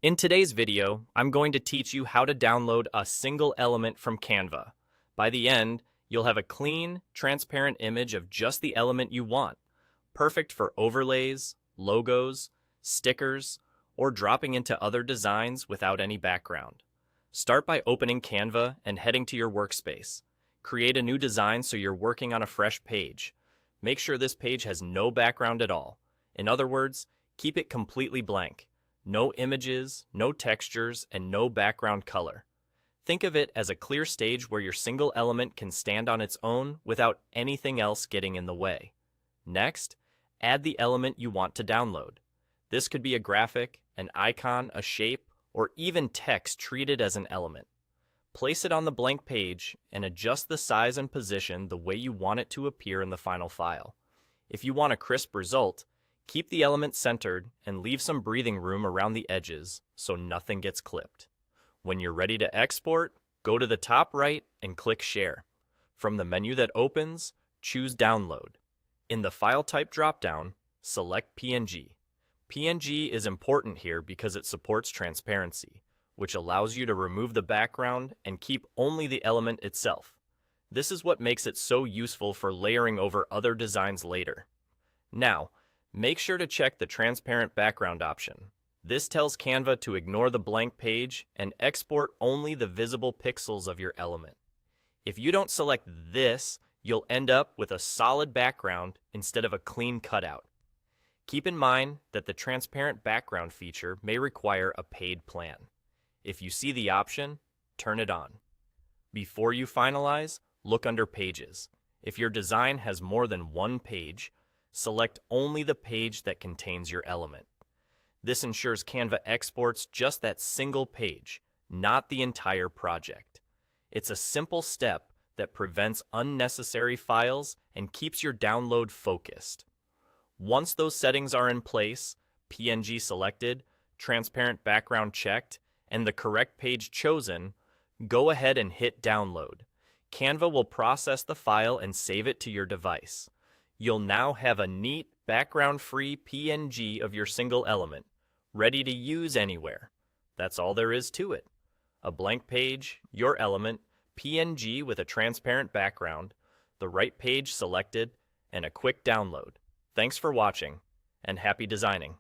In today's video, I'm going to teach you how to download a single element from Canva. By the end, you'll have a clean, transparent image of just the element you want, perfect for overlays, logos, stickers, or dropping into other designs without any background. Start by opening Canva and heading to your workspace. Create a new design so you're working on a fresh page. Make sure this page has no background at all. In other words, keep it completely blank. No images, no textures, and no background color. Think of it as a clear stage where your single element can stand on its own without anything else getting in the way. Next, add the element you want to download. This could be a graphic, an icon, a shape, or even text treated as an element. Place it on the blank page and adjust the size and position the way you want it to appear in the final file. If you want a crisp result, keep the element centered and leave some breathing room around the edges so nothing gets clipped. When you're ready to export, go to the top right and click Share. From the menu that opens, choose Download. In the File Type dropdown, select PNG. PNG is important here because it supports transparency, which allows you to remove the background and keep only the element itself. This is what makes it so useful for layering over other designs later. Now, make sure to check the transparent background option. This tells Canva to ignore the blank page and export only the visible pixels of your element. If you don't select this, you'll end up with a solid background instead of a clean cutout. Keep in mind that the transparent background feature may require a paid plan. If you see the option, turn it on. Before you finalize, look under Pages. If your design has more than one page, select only the page that contains your element. This ensures Canva exports just that single page, not the entire project. It's a simple step that prevents unnecessary files and keeps your download focused. Once those settings are in place, PNG selected, transparent background checked, and the correct page chosen, go ahead and hit Download. Canva will process the file and save it to your device. You'll now have a neat, background-free PNG of your single element, ready to use anywhere. That's all there is to it. A blank page, your element, PNG with a transparent background, the right page selected, and a quick download. Thanks for watching, and happy designing.